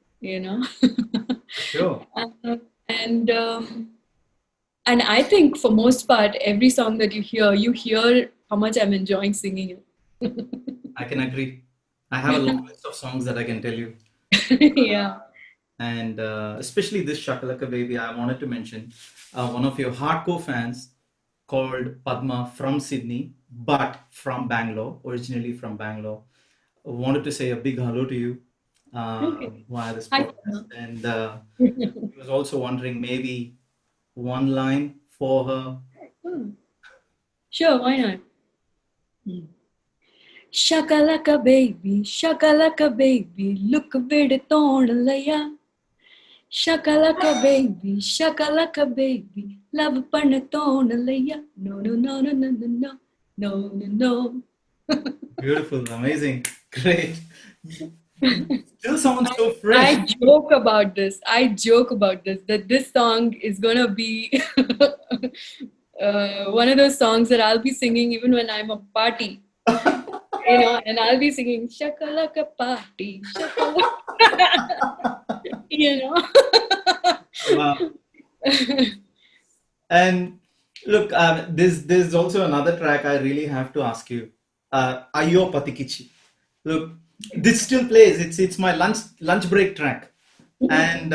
Sure. Uh, and and I think for most part, every song that you hear how much I'm enjoying singing it. I can agree. I have a long list of songs that I can tell you. Yeah. And especially this Shakalaka Baby, I wanted to mention one of your hardcore fans called Padma from Sydney, but from Bangalore, originally from Bangalore. Wanted to say a big hello to you Okay. via this Hi. podcast. And he was also wondering maybe one line for her. Hmm. Sure, why not? Shakalaka baby, look where the torn laya. Shakalaka baby, love panatona laya. No, no, no, no, no, no, no, no, no, no. Beautiful, amazing, great. Still sounds so fresh. I joke about this. That this song is gonna be one of those songs that I'll be singing even when I'm a party. And I'll be singing Shakalaka Party, Shakalaka. Wow. And look, there's also another track I really have to ask you. Ayyo Patikichi. Look, this still plays. It's my lunch break track, and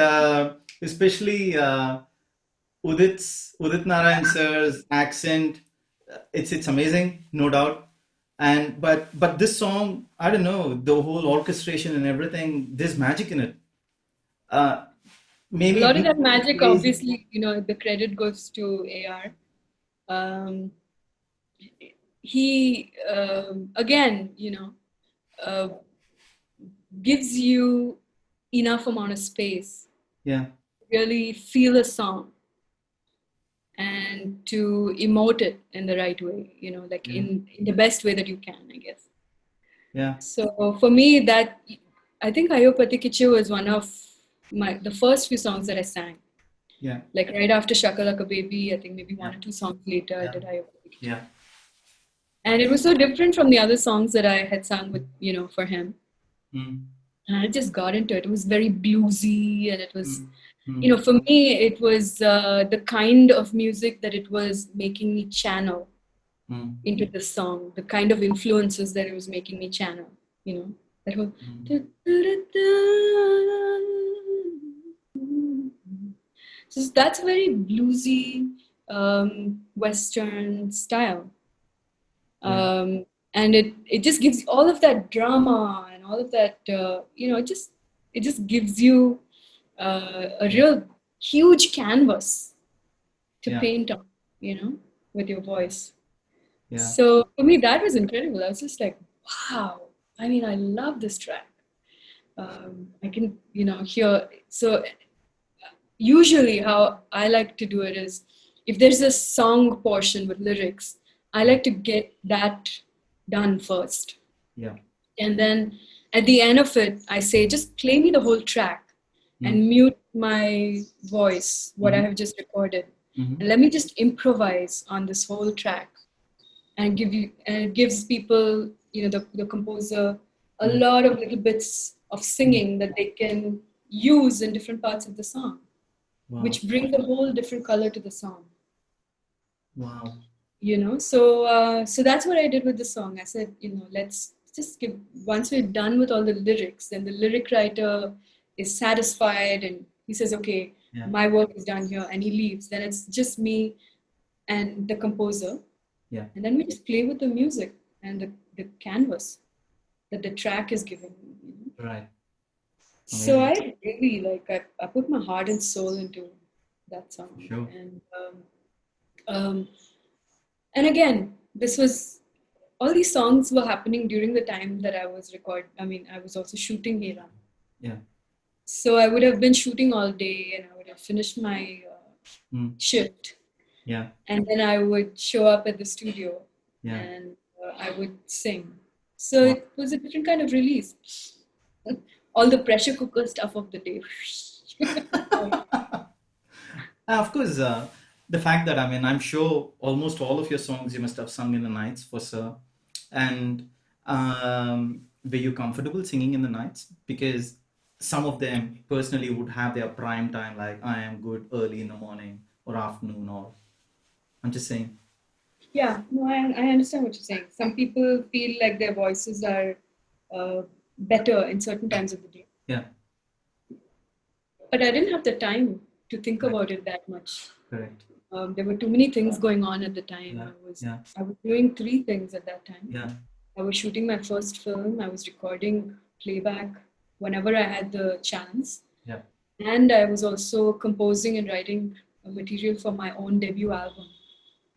especially Udit Narayan sir's accent. It's amazing, no doubt. And but this song, I don't know, the whole orchestration and everything. There's magic in it. Uh, A maybe lot of this that magic, plays. obviously, the credit goes to AR. Um, he again, uh, gives you enough amount of space Yeah, to really feel a song and to emote it in the right way, like yeah, in the best way that you can, I guess. yeah, So for me, I think Ayopati Kichu was one of the first few songs that I sang. yeah, Like right after Shakalaka Baby, I think maybe yeah, one or two songs later, I yeah, did Ayopati Kichu. yeah. And it was so different from the other songs that I had sung with, for him. Mm, And I just got into it. It was very bluesy, and it was, mm, mm, for me, it was the kind of music that it was making me channel mm, into the song, the kind of influences that it was making me channel, that whole. mm. So that's very bluesy, Western style. Yeah, And it just gives you all of that drama and all of that, it just gives you a real huge canvas to yeah, paint on, with your voice. yeah, So for me, that was incredible. I was just like, wow. I mean, I love this track. I can, hear. So usually, how I like to do it is, if there's a song portion with lyrics, I like to get that done first, yeah. and then at the end of it, I say, just play me the whole track Mm, and mute my voice, what I mhm, have just recorded, mhm, and let me just improvise on this whole track and it gives people, the composer, a mm, lot of little bits of mm. singing that they can use in different parts of the song, Wow, which brings a whole different color to the song. wow. So that's what I did with the song. I said, let's just give, once we're done with all the lyrics, then the lyric writer is satisfied and he says, okay, Yeah, my work is done here, and he leaves. Then it's just me and the composer, yeah. and then we just play with the music and the canvas that the track is giving me. Right. So Amazing. I really I put my heart and soul into that song. Sure. Um, and again, this was, all these songs were happening during the time that I was I was also shooting Hera. Yeah. So I would have been shooting all day, and I would have finished my Mm, shift. Yeah. And then I would show up at the studio Yeah. and I would sing. So Wow. it was a different kind of release. All the pressure cooker stuff of the day. Of course, the fact that I mean, I'm sure almost all of your songs you must have sung in the nights for sure. And were you comfortable singing in the nights? Because some of them personally would have their prime time, like I am good early in the morning or afternoon, or I'm just saying. Yeah, no, I understand what you're saying. Some people feel like their voices are better in certain times of the day. Yeah, But I didn't have the time to think right, about it that much. correct. There were too many things going on at the time. Yeah, yeah, I was doing three things at that time. yeah, I was shooting my first film. I was recording playback whenever I had the chance. yeah. And I was also composing and writing material for my own debut album.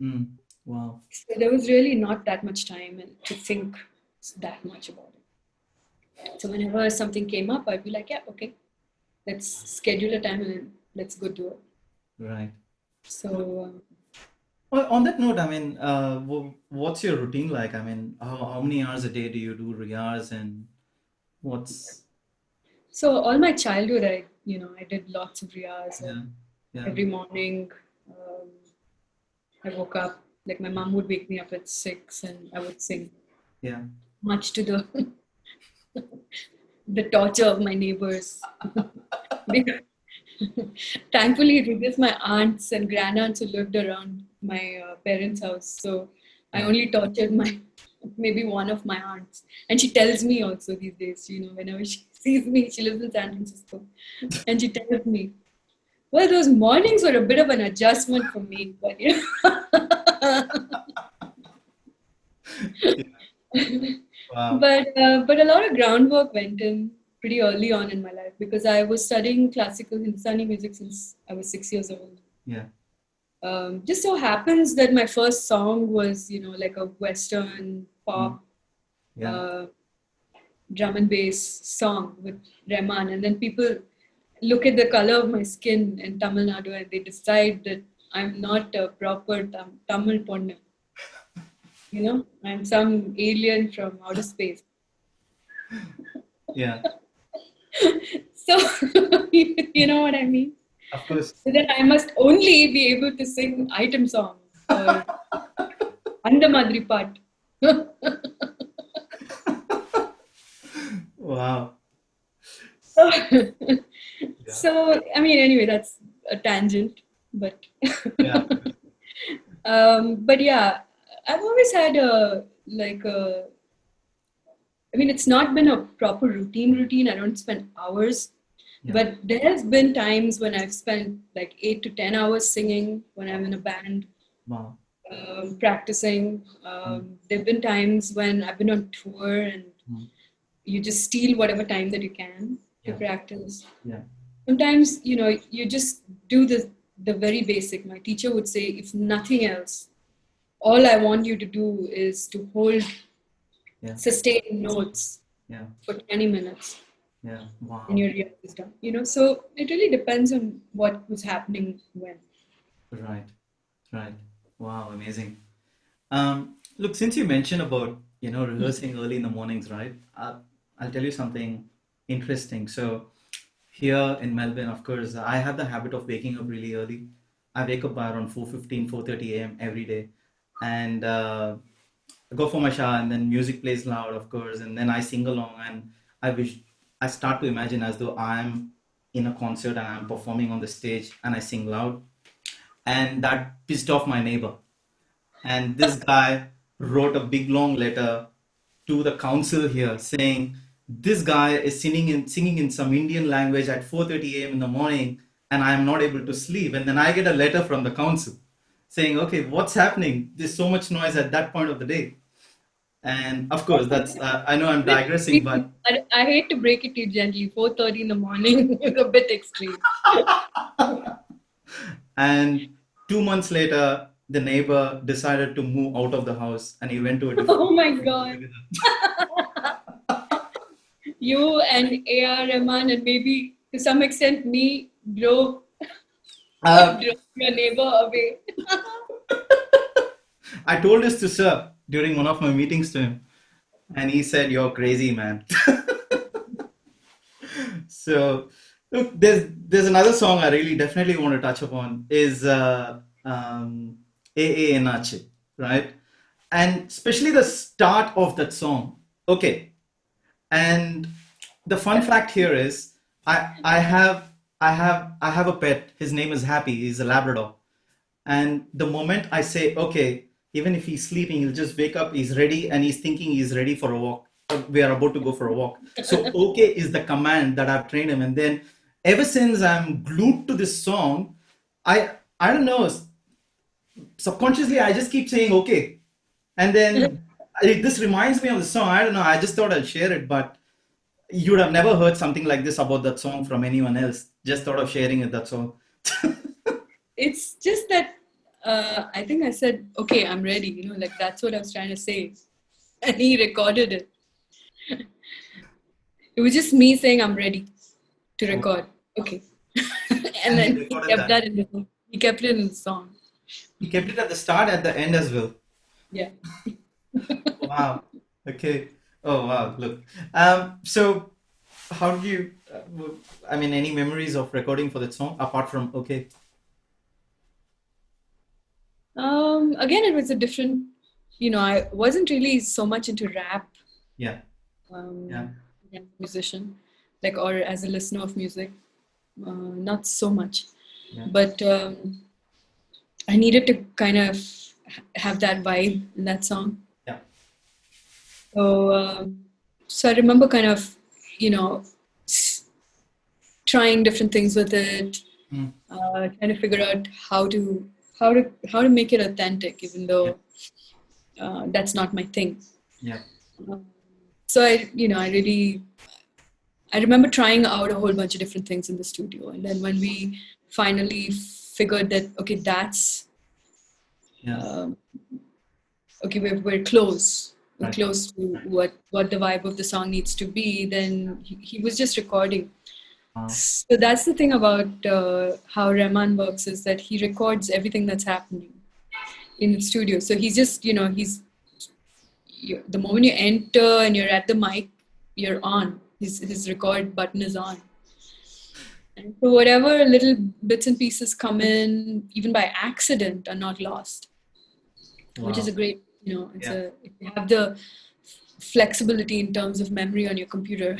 Mm, wow. So there was really not that much time to think that much about it. So whenever something came up, I'd be like, yeah, okay, let's schedule a time and let's go do it. Right. So Well, on that note, I mean, what's your routine like? I mean, how many hours a day do you do riyaz and what's, so all my childhood, I did lots of riyaz. yeah, yeah, Every morning, I woke up, like my mom would wake me up at 6 and I would sing, yeah, much to the torture of my neighbors. Because- Thankfully, it was just my aunts and grandaunt who lived around my parents' house. So I yeah, only tortured maybe one of my aunts. And she tells me also these days, whenever she sees me, she lives in San Francisco. And she tells me, well, those mornings were a bit of an adjustment for me, but wow, but a lot of groundwork went in pretty early on in my life because I was studying classical Hindustani music since I was 6 years old. yeah, Just so happens that my first song was, like a Western pop yeah, uh, drum and bass song with Rahman, and then people look at the color of my skin in Tamil Nadu and they decide that I'm not a proper Tamil ponnu. I'm some alien from outer space. yeah, So, you know what I mean? of course. So then I must only be able to sing item songs or Anda Madri part. Wow. So, I mean, anyway, that's a tangent, but Yeah, but yeah, I've always had it's not been a proper routine. I don't spend hours, yeah, but there's been times when I've spent like 8 to 10 hours singing when I'm in a band, wow. practicing. There've been times when I've been on tour and Mm, you just steal whatever time that you can to yeah, practice. yeah, Sometimes, you just do the very basic. My teacher would say, if nothing else, all I want you to do is to hold yeah, sustained notes yeah, for 20 minutes yeah. and Wow. your riyaz is done. So it really depends on what was happening when. Right, right. Wow, amazing. Look, since you mentioned about, rehearsing early in the mornings, right? I'll tell you something interesting. So here in Melbourne, of course, I have the habit of waking up really early. I wake up by around 4:15, 4:30 a.m. every day. And I go for my shower and then music plays loud, of course, and then I sing along and I start to imagine as though I'm in a concert and I'm performing on the stage and I sing loud. And that pissed off my neighbor. And this guy wrote a big long letter to the council here saying this guy is singing in some Indian language at 4:30 a.m. in the morning and I am not able to sleep. And then I get a letter from the council saying, okay, what's happening? There's so much noise at that point of the day. And of course, that's I know I'm digressing, but I hate to break it to you gently. 4:30 in the morning is a bit extreme. and 2 months later, the neighbor decided to move out of the house and he went to a different. Oh my God. You and A.R.Rahman and maybe to some extent me drove Uh, your neighbor away. I told this to Sir during one of my meetings to him, and he said, "You're crazy, man." So, look, there's another song I really definitely want to touch upon is AANH, right? And especially the start of that song. Okay, and the fun fact here is I have a pet. His name is Happy. He's a Labrador. And the moment I say, okay, even if he's sleeping, he'll just wake up, he's ready, and he's thinking he's ready for a walk. We are about to go for a walk. So, okay is the command that I've trained him. And then ever since I'm glued to this song, I don't know, subconsciously, I just keep saying, okay. And then this reminds me of the song. I don't know, I just thought I'll share it, but you would have never heard something like this about that song from anyone else. Just thought of sharing it, that's all. It's just that I think I said, okay, I'm ready. Like that's what I was trying to say. And he recorded it. It was just me saying, I'm ready to record. Okay. And then he recorded kept that. that in the song. He kept it in the song. He kept it at the start, at the end as well. Yeah. Wow. Okay. Oh, wow. Look. So how did you, I mean, any memories of recording for that song apart from okay? Again, it was a different, I wasn't really so much into rap Yeah. um, Yeah. as a musician, like, or as a listener of music. Not so much. Yeah. But I needed to kind of have that vibe in that song. Yeah. So I remember kind of, trying different things with it, Mm. trying to figure out how to make it authentic, even though that's not my thing. Yeah. So I remember trying out a whole bunch of different things in the studio, and then when we finally figured that okay, that's Yeah. okay, we're close. We're Right. close to what the vibe of the song needs to be. Then he was just recording. So that's the thing about how Rahman works, is that he records everything that's happening in the studio. So he's just, the moment you enter and you're at the mic, you're on. His record button is on. And so whatever little bits and pieces come in, even by accident, are not lost, which is a Wow. great, if you have the flexibility in terms of memory on your computer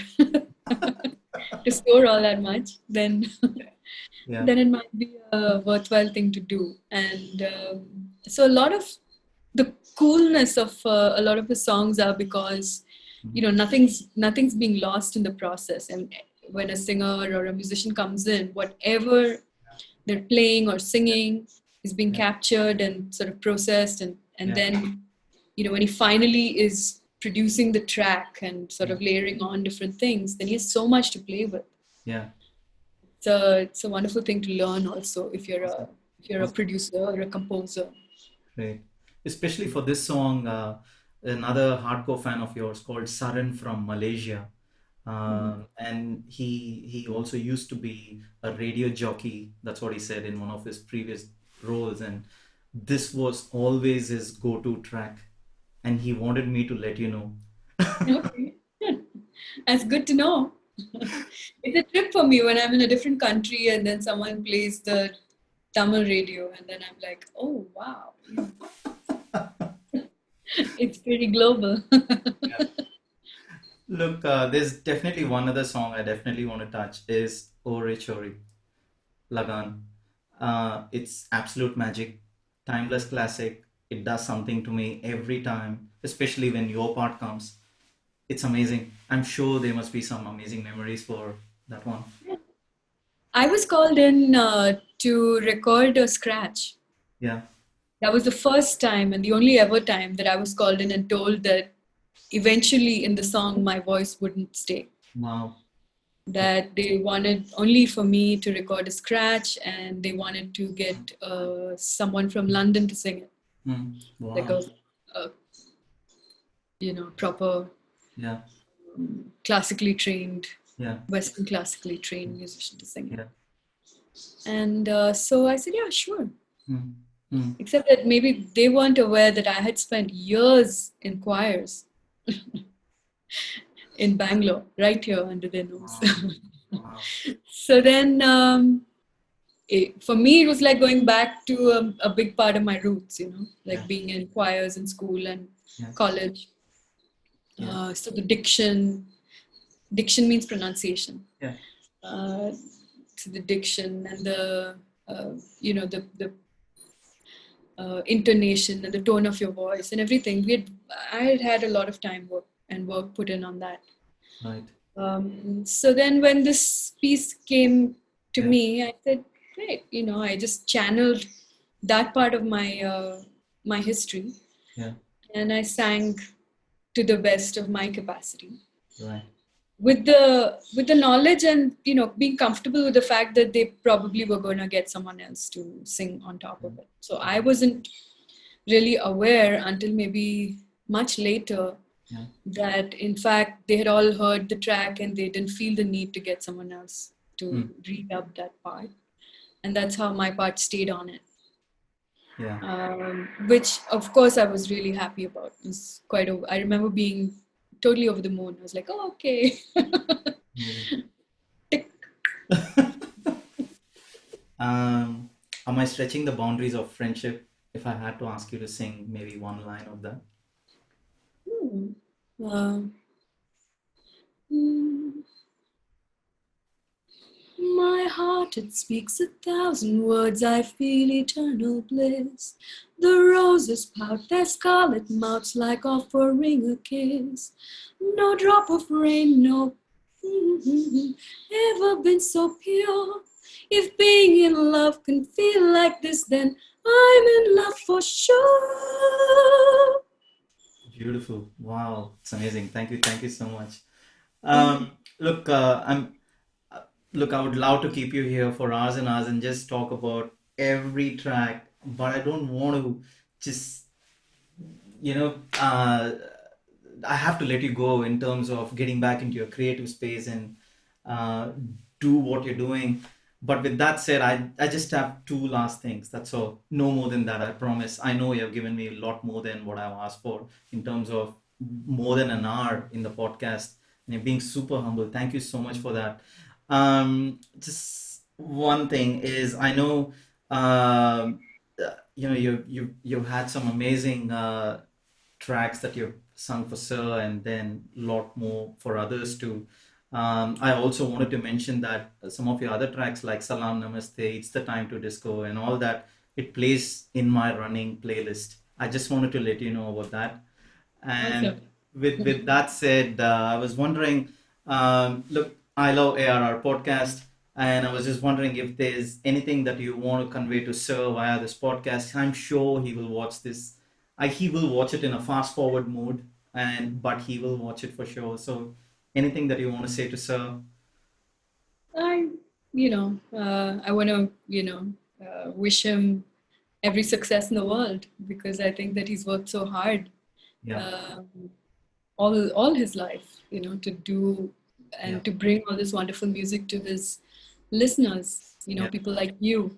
to store all that much, then Yeah. then it might be a worthwhile thing to do. And so a lot of the coolness of a lot of his songs are because nothing's being lost in the process. And when a singer or a musician comes in, whatever they're playing or singing is being Yeah. captured and sort of processed, and Yeah. then when he finally is producing the track and sort of layering on different things, then he has so much to play with. Yeah. So it's a wonderful thing to learn also if you're a Awesome. producer or a composer. Great. Especially for this song, another hardcore fan of yours called Saran from Malaysia. And he also used to be a radio jockey. That's what he said in one of his previous roles. And this was always his go-to track. And he wanted me to let you know. Okay. That's good to know. It's a trip for me when I'm in a different country and then someone plays the Tamil radio, and then I'm like, oh wow, it's pretty global. Yeah. Look, there's definitely one other song I definitely want to touch is Ore Chori, Lagan. It's absolute magic, timeless classic. It does something to me every time, especially when your part comes. It's amazing. I'm sure there must be some amazing memories for that one. I was called in to record a scratch. Yeah. That was the first time and the only ever time that I was called in and told that eventually in the song my voice wouldn't stay. Wow. That they wanted only for me to record a scratch, and they wanted to get someone from London to sing it, like Wow. a proper Yeah. classically trained, Yeah. Western classically trained musician to sing it. Yeah. And so I said, yeah, sure. Mm. Mm. except that maybe they weren't aware that I had spent years in choirs in Bangalore, right here under their nose. Wow. Wow. So then, for me, it was like going back to a big part of my roots, Yeah. like being in choirs in school and Yeah. college. Yeah. So the diction means pronunciation. Yeah. Uh, so the diction and the intonation and the tone of your voice and everything. I had had a lot of work put in on that. Right. So then when this piece came to Yeah. me, I said, great, I just channeled that part of my history, Yeah. and I sang to the best of my capacity Right. with the knowledge and being comfortable with the fact that they probably were going to get someone else to sing on top of it. So I wasn't really aware until maybe much later Yeah. that in fact they had all heard the track and they didn't feel the need to get someone else to Mm. redub that part, and that's how my part stayed on it. Yeah. Which of course I was really happy about. It was I remember being totally over the moon. I was like, oh, okay. Amazing. Tick. Am I stretching the boundaries of friendship if I had to ask you to sing maybe one line of that? Uh, mm, My heart, it speaks 1,000 words, I feel eternal bliss. The roses pout their scarlet mouths like offering a kiss. No drop of rain, no ever been so pure. If being in love can feel like this, then I'm in love for sure. Beautiful. Wow. It's amazing. Thank you. Thank you so much. Mm. Look, look, I would love to keep you here for hours and hours and just talk about every track, but I don't want to just, you know, I have to let you go in terms of getting back into your creative space and uh, do what you're doing. But with that said, I just have two last things. That's all. No more than that, I promise. I know you have given me a lot more than what I've asked for in terms of more than an hour in the podcast. And you're being super humble. Thank you so much for that. Just one thing is, I know, you've had some amazing tracks that you've sung for Sir and then a lot more for others too. I also wanted to mention that some of your other tracks like Salam Namaste, It's the Time to Disco, and all that, it plays in my running playlist. I just wanted to let you know about that. And Awesome. with that said, I was wondering, look, I love ARR podcast, and I was just wondering if there's anything that you want to convey to Sir via this podcast. I'm sure he will watch this. He will watch it in a fast forward mode, and but he will watch it for sure. So, anything that you want to say to Sir? I, I want to, wish him every success in the world because I think that he's worked so hard Yeah, um, all his life, to do yeah, and to bring all this wonderful music to his listeners, yeah, people like you.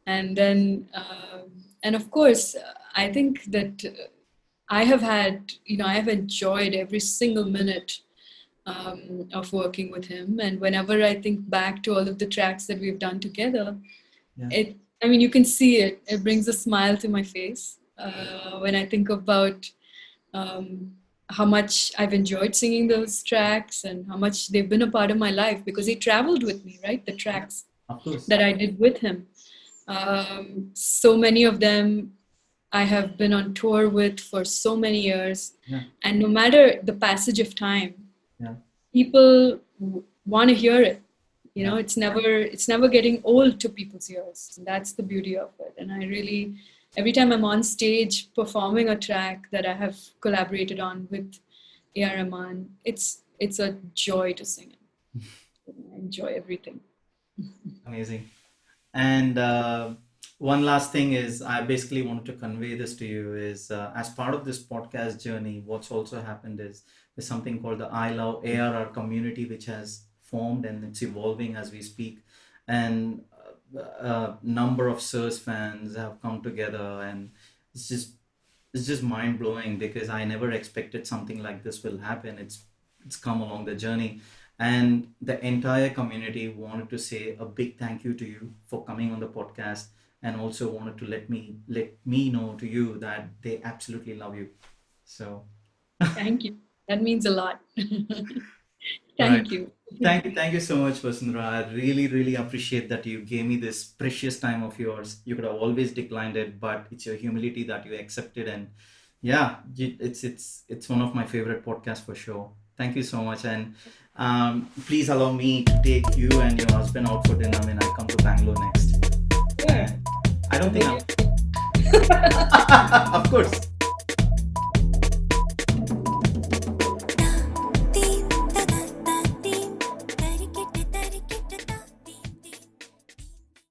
And then, and of course, I think that I have enjoyed every single minute of working with him. And whenever I think back to all of the tracks that we've done together, yeah, you can see it. It brings a smile to my face when I think about um, how much I've enjoyed singing those tracks and how much they've been a part of my life because he traveled with me, right? The yeah. tracks Of course. that I did with him. So many of them I have been on tour with for so many years. Yeah, And no matter the passage of time, yeah, people want to hear it. yeah. It's never getting old to people's ears. And that's the beauty of it. And I really, every time I'm on stage performing a track that I have collaborated on with A.R.Rahman, it's a joy to sing it. I enjoy everything. Amazing. And one last thing is, I basically wanted to convey this to you is as part of this podcast journey, what's also happened is there's something called the I Love ARR community, which has formed and it's evolving as we speak. And number of Sirs fans have come together, and it's just it's just mind blowing because I never expected something like this will happen. It's come along the journey, and the entire community wanted to say a big thank you to you for coming on the podcast, and also wanted to let me know to you that they absolutely love you. So, Thank you. That means a lot. right. Thank you. Thank you so much, Vasundhara. I really, really appreciate that you gave me this precious time of yours. You could have always declined it, but it's your humility that you accepted, and yeah, it's one of my favorite podcasts for sure. Thank you so much, and please allow me to take you and your husband out for dinner when I come to Bangalore next. Sure. And I don't think Will I'm, of course.